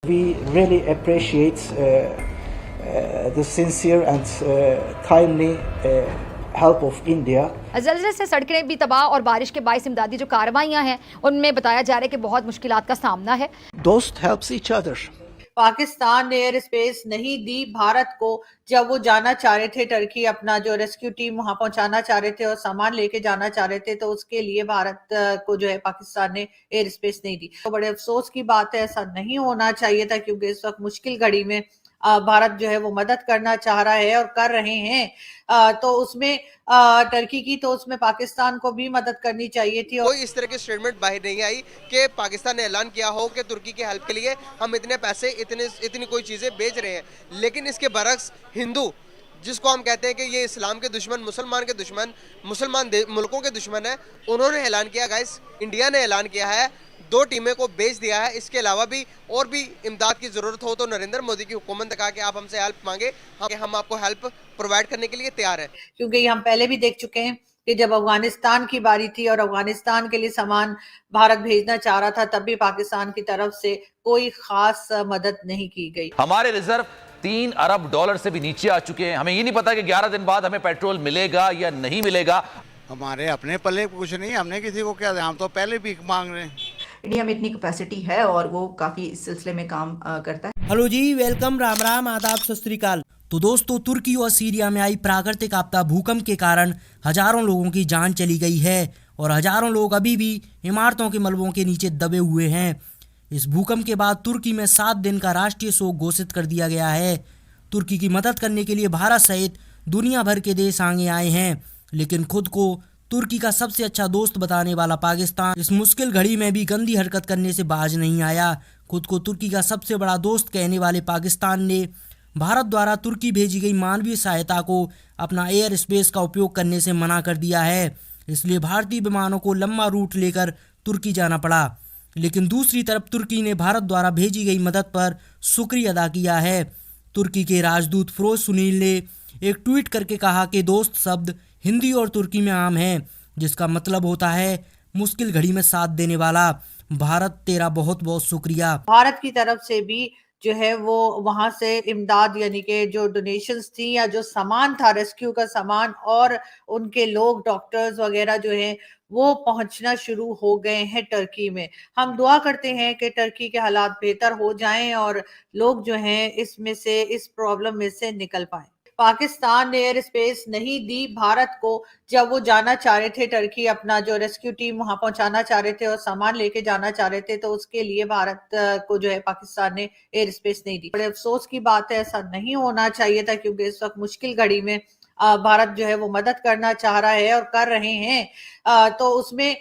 We really appreciate the sincere and timely help of India. ज़लज़ले से सड़कें भी तबाह और बारिश के बाइस इमदादी जो कार्रवाइयाँ हैं उनमें बताया जा रहा है कि बहुत मुश्किलात का सामना है। Dost helps each other. Pakistan ने एयर स्पेस नहीं दी भारत को जब वो जाना चाह रहे थे टर्की, अपना जो रेस्क्यू टीम वहां पहुंचाना चाह रहे थे और सामान लेके जाना चाह रहे थे, तो उसके लिए भारत को जो है पाकिस्तान ने एयर स्पेस नहीं दी। तो बड़े अफसोस की बात है, ऐसा नहीं होना चाहिए था, क्योंकि इस वक्त मुश्किल घड़ी में भारत जो है वो मदद करना चाह रहा है और कर रहे हैं। तो उसमें टर्की की, तो उसमें पाकिस्तान को भी मदद करनी चाहिए थी। कोई इस तरह की स्टेटमेंट बाहर नहीं आई कि पाकिस्तान ने ऐलान किया हो कि तुर्की की हेल्प के लिए हम इतने पैसे इतनी कोई चीजें बेच रहे हैं। लेकिन इसके बरक्स हिंदू, जिसको हम कहते हैं कि ये इस्लाम के दुश्मन, मुसलमान के दुश्मन, मुसलमान मुल्कों के दुश्मन है, उन्होंने ऐलान किया, गाइस इंडिया ने ऐलान किया है 2 टीमें को भेज दिया है। इसके अलावा भी और भी इमदाद की जरूरत हो तो नरेंद्र मोदी की हुकूमत ने कहा कि आप हमसे हेल्प मांगे, हम आपको हेल्प प्रोवाइड करने के लिए तैयार है। क्योंकि हम पहले भी देख चुके हैं कि जब अफगानिस्तान की बारी थी और अफगानिस्तान के लिए सामान भारत भेजना चाह रहा था, तब भी पाकिस्तान की तरफ से कोई खास मदद नहीं की गई। हमारे रिजर्व $3 अरब से भी नीचे आ चुके हैं। हमें ये नहीं पता कि 11 दिन बाद हमें पेट्रोल मिलेगा या नहीं मिलेगा। हमारे अपने पल्ले कुछ नहीं, हमने किसी को क्या, हम तो पहले भी मांग रहे हैं। इंडिया में इतनी कैपेसिटी है और वो काफ़ी इस सिलसिले में काम करता है। हेलो जी, वेलकम, राम राम, आदाब, सत श्री अकाल। तो दोस्तों, तुर्की और सीरिया में आई प्राकृतिक आपदा भूकंप के कारण हजारों लोगों की जान चली गई है और हजारों लोग अभी भी इमारतों के मलबों के नीचे दबे हुए हैं। इस भूकंप के बाद तुर्की में 7 दिन का राष्ट्रीय शोक घोषित कर दिया गया है। तुर्की की मदद करने के लिए भारत सहित दुनिया भर के देश आगे आए हैं, लेकिन खुद को तुर्की का सबसे अच्छा दोस्त बताने वाला पाकिस्तान इस मुश्किल घड़ी में भी गंदी हरकत करने से बाज नहीं आया। खुद को तुर्की का सबसे बड़ा दोस्त कहने वाले पाकिस्तान ने भारत द्वारा तुर्की भेजी गई मानवीय सहायता को अपना एयर स्पेस का उपयोग करने से मना कर दिया है। इसलिए भारतीय विमानों को लंबा रूट लेकर तुर्की जाना पड़ा। लेकिन दूसरी तरफ तुर्की ने भारत द्वारा भेजी गई मदद पर शुक्रिया अदा किया है। तुर्की के राजदूत फिरोज सुनील ने एक ट्वीट करके कहा कि दोस्त शब्द हिंदी और तुर्की में आम है, जिसका मतलब होता है मुश्किल घड़ी में साथ देने वाला। भारत तेरा बहुत बहुत शुक्रिया। भारत की तरफ से भी जो है वो वहां से इमदाद, यानी कि जो डोनेशंस थी या जो सामान था, रेस्क्यू का सामान और उनके लोग, डॉक्टर्स वगैरह जो हैं वो पहुंचना शुरू हो गए हैं टर्की में। हम दुआ करते हैं कि टर्की के हालात बेहतर हो जाएं और लोग जो हैं इसमें से, इस प्रॉब्लम में से निकल पाएं। पाकिस्तान ने एयर स्पेस नहीं दी भारत को जब वो जाना चाह रहे थे टर्की, अपना जो रेस्क्यू टीम वहां पहुंचाना चाह रहे थे और सामान लेके जाना चाह रहे थे, तो उसके लिए भारत को जो है पाकिस्तान ने एयर स्पेस नहीं दी। बड़े अफसोस की बात है, ऐसा नहीं होना चाहिए था, क्योंकि इस वक्त मुश्किल घड़ी में भारत जो है वो मदद करना चाह रहा है और कर रहे हैं। तो उसमें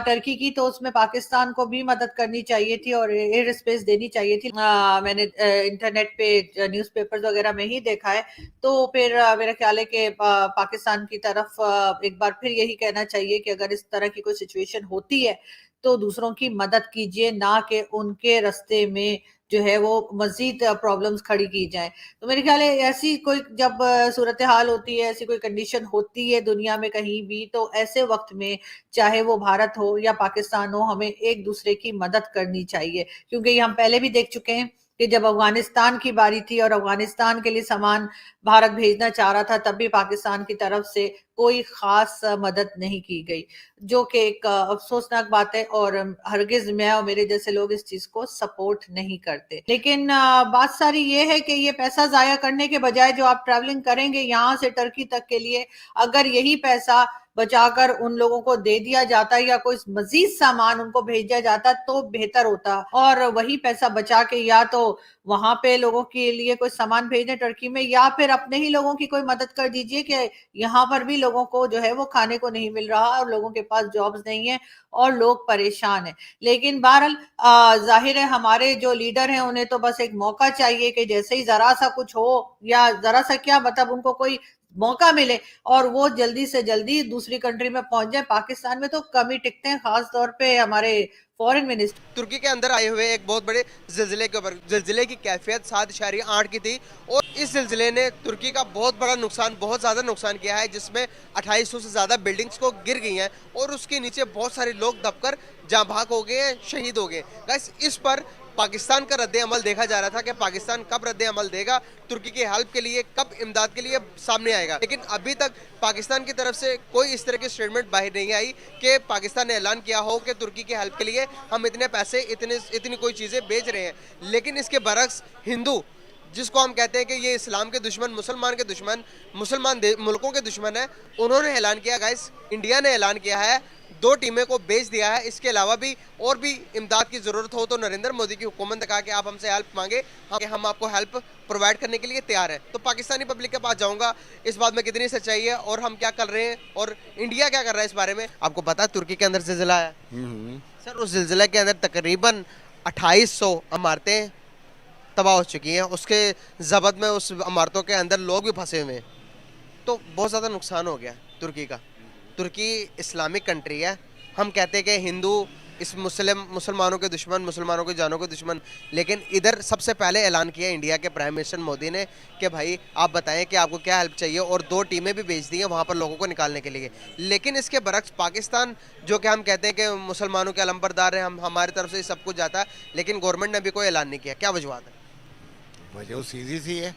टर्की की, तो उसमें पाकिस्तान को भी मदद करनी चाहिए थी और एयर स्पेस देनी चाहिए थी। मैंने इंटरनेट पे, न्यूज़पेपर्स वगैरह में ही देखा है। तो फिर मेरा ख्याल है कि पाकिस्तान की तरफ एक बार फिर यही कहना चाहिए कि अगर इस तरह की कोई सिचुएशन होती है तो दूसरों की मदद कीजिए, ना कि उनके रास्ते में जो है वो मजीद प्रॉब्लम्स खड़ी की जाए। तो मेरे ख्याल है ऐसी कोई जब सूरत हाल होती है, ऐसी कोई कंडीशन होती है दुनिया में कहीं भी, तो ऐसे वक्त में चाहे वो भारत हो या पाकिस्तान हो, हमें एक दूसरे की मदद करनी चाहिए। क्योंकि हम पहले भी देख चुके हैं कि जब अफगानिस्तान की बारी थी और अफगानिस्तान के लिए सामान भारत भेजना चाह रहा था, तब भी पाकिस्तान की तरफ से कोई खास मदद नहीं की गई, जो कि एक अफसोसनाक बात है और हरगिज मैं और मेरे जैसे लोग इस चीज को सपोर्ट नहीं करते। लेकिन बात सारी ये है कि ये पैसा जाया करने के बजाय जो आप ट्रैवलिंग करेंगे यहाँ से टर्की तक के लिए, अगर यही पैसा बचाकर उन लोगों को दे दिया जाता या कोई मजीद सामान उनको भेजा जाता तो बेहतर होता। और वही पैसा बचा के या तो वहां पे लोगों के लिए कोई सामान भेजने टर्की में, या फिर अपने ही लोगों की कोई मदद कर दीजिए कि यहाँ पर भी लोगों को जो है वो खाने को नहीं मिल रहा और लोगों के पास जॉब्स नहीं है और लोग परेशान हैं। लेकिन बहरहाल जाहिर है हमारे जो लीडर हैं उन्हें तो बस एक मौका चाहिए कि जैसे ही जरा सा कुछ हो, या जरा सा क्या मतलब, उनको कोई मौका मिले और वो जल्दी से जल्दी दूसरी कंट्री में पहुंच जाए। पाकिस्तान में तो कम ही टिकते हैं, खास तौर पे हमारे फॉरेन मिनिस्टर। तुर्की के अंदर आए हुए एक बहुत बड़े जिलजिले के ऊपर, जिलजिले की कैफियत 7.8 की थी और इस जिलजिले ने तुर्की का बहुत बड़ा नुकसान, बहुत ज़्यादा नुकसान किया है, जिसमें 2800 से ज़्यादा बिल्डिंग्स को गिर गई हैं और उसके नीचे बहुत सारे लोग दबकर जाँ भाग हो गए हैं, शहीद हो गए। गाइस, इस पर पाकिस्तान का रद्द अमल देखा जा रहा था कि पाकिस्तान कब रद्द अमल देगा, तुर्की की हेल्प के लिए, कब इमदाद के लिए सामने आएगा। लेकिन अभी तक पाकिस्तान की तरफ से कोई इस तरह की स्टेटमेंट बाहर नहीं आई कि पाकिस्तान ने ऐलान किया हो कि तुर्की की हेल्प के लिए हम इतने पैसे, इतनी कोई चीज़ें भेज रहे हैं। लेकिन इसके बरक्स हिंदू, जिसको हम कहते हैं कि ये इस्लाम के दुश्मन, मुसलमान के दुश्मन, मुसलमान मुल्कों के दुश्मन है, उन्होंने ऐलान किया गाइस, इंडिया ने ऐलान किया है 2 टीमें को भेज दिया है। इसके अलावा भी और भी इमदाद की ज़रूरत हो तो नरेंद्र मोदी की हुकूमत ने कहा कि आप हमसे हेल्प मांगे, हम आपको हेल्प प्रोवाइड करने के लिए तैयार हैं। तो पाकिस्तानी पब्लिक के पास जाऊंगा इस बात में कितनी सच्चाई है और हम क्या कर रहे हैं और इंडिया क्या कर रहा है इस बारे में। आपको पता है तुर्की के अंदर ज़िलज़ला है सर, उस ज़िलज़ले के अंदर तकरीबन 2800 इमारतें तबाह हो चुकी हैं, उसके ज़बत में उस इमारतों के अंदर लोग भी फंसे हुए हैं। तो बहुत ज़्यादा नुकसान हो गया तुर्की का। तुर्की इस्लामिक कंट्री है, हम कहते हैं कि हिंदू इस मुसलमानों के दुश्मन, मुसलमानों की जानों के दुश्मन, लेकिन इधर सबसे पहले ऐलान किया इंडिया के प्राइम मिनिस्टर मोदी ने कि भाई आप बताएं कि आपको क्या हेल्प चाहिए, और 2 टीमें भी भेज दी हैं वहाँ पर लोगों को निकालने के लिए। लेकिन इसके बरक्स पाकिस्तान, जो कि हम कहते हैं कि मुसलमानों के अलंबरदार हैं, हमारी तरफ से सब कुछ जाता है, लेकिन गवर्नमेंट ने अभी कोई ऐलान नहीं किया। क्या वजूहत है? वजह सीधी सी है,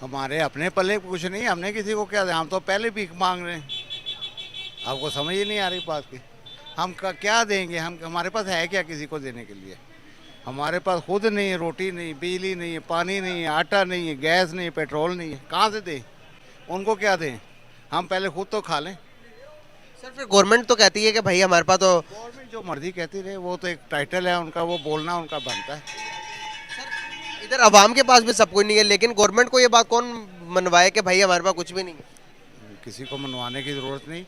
हमारे अपने पल्ले कुछ नहीं, हमने किसी को क्या, हम तो पहले भीख मांग रहे हैं। आपको समझ ही नहीं आ रही बात की, हम क्या देंगे, हम हमारे पास है क्या किसी को देने के लिए? हमारे पास खुद नहीं है, रोटी नहीं, बिजली नहीं है, पानी नहीं है, आटा नहीं है, गैस नहीं है, पेट्रोल नहीं है, कहाँ से दें? उनको क्या दें? हम पहले खुद तो खा लें। सर फिर गवर्नमेंट तो कहती है कि भाई हमारे पास तो, गवर्नमेंट जो मर्जी कहती रहे, वो तो एक टाइटल है उनका, वो बोलना उनका बनता है। इधर अवाम के पास भी सब कुछ नहीं है, लेकिन गवर्नमेंट को ये बात कौन मनवाए कि भाई हमारे पास कुछ भी नहीं है? किसी को मनवाने की ज़रूरत नहीं,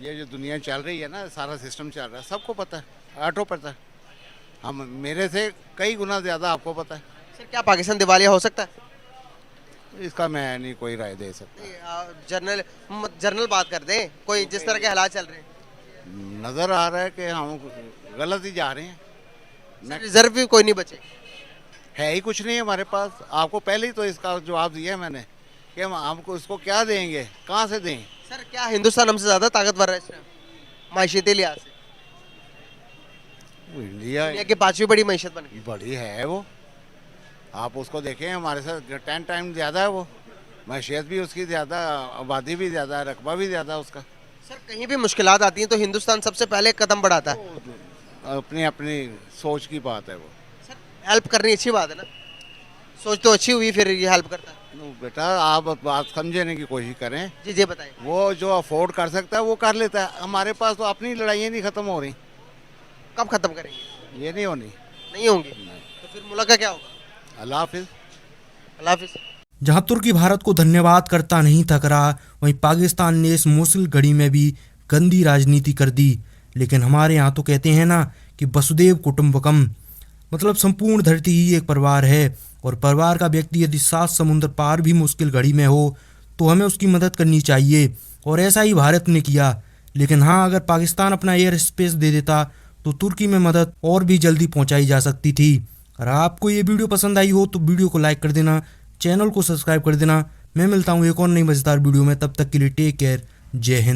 ये जो दुनिया चल रही है ना, सारा सिस्टम चल रहा है, सबको पता है, ऑटो पता है, हम मेरे से कई गुना ज़्यादा आपको पता है। सर क्या पाकिस्तान दिवालिया हो सकता है? इसका मैं नहीं कोई राय दे सकता। जनरल बात कर दें, कोई जिस तरह के हालात चल रहे हैं, नज़र आ रहा है कि हम गलत ही जा रहे हैं। रिजर्व भी कोई नहीं बचे, है ही कुछ नहीं हमारे पास। आपको पहले ही तो इसका जवाब दिया है मैंने कि हम आपको इसको क्या देंगे, कहाँ से दें? सर क्या हिंदुस्तान हमसे ज़्यादा ताकतवर है इस टाइम मायशती लिहाज से? इंडिया दुनिया की 5वीं बड़ी मैशत बन गई। बड़ी है वो, आप उसको देखें, हमारे साथ 10 टाइम ज़्यादा है वो, मैशियत भी उसकी ज़्यादा, आबादी भी ज़्यादा है, रकबा भी ज़्यादा उसका। सर कहीं भी मुश्किलात आती हैं तो हिंदुस्तान सबसे पहले कदम बढ़ाता है। अपनी अपनी सोच की बात है वो। सर हेल्प करनी अच्छी बात है ना, सोच तो अच्छी हुई फिर ये हेल्प करता है। बेटा आप बात समझने की कोशिश करें। जी जी बताइए। वो जो अफोर्ड कर सकता है वो कर लेता है, हमारे पास तो अपनी लड़ाइयाँ नहीं ख़त्म हो रही। कब ख़त्म करेंगे? ये नहीं होनी, नहीं होंगी तो फिर मुल्क का क्या होगा? अल्लाह हाफिज़। अल्लाह हाफिज़। जहां तुर्की भारत को धन्यवाद करता नहीं थक रहा, वहीं पाकिस्तान ने इस मुश्किल घड़ी में भी गंदी राजनीति कर दी। लेकिन हमारे यहाँ तो कहते हैं ना कि वसुदेव कुटुंबकम, मतलब संपूर्ण धरती ही एक परिवार है, और परिवार का व्यक्ति यदि 7 समुद्र पार भी मुश्किल घड़ी में हो तो हमें उसकी मदद करनी चाहिए, और ऐसा ही भारत ने किया। लेकिन हाँ, अगर पाकिस्तान अपना एयर स्पेस दे देता तो तुर्की में मदद और भी जल्दी पहुंचाई जा सकती थी। अगर आपको ये वीडियो पसंद आई हो तो वीडियो को लाइक कर देना, चैनल को सब्सक्राइब कर देना। मैं मिलता हूँ एक और नई मज़ेदार वीडियो में, तब तक के लिए टेक केयर, जय हिंद।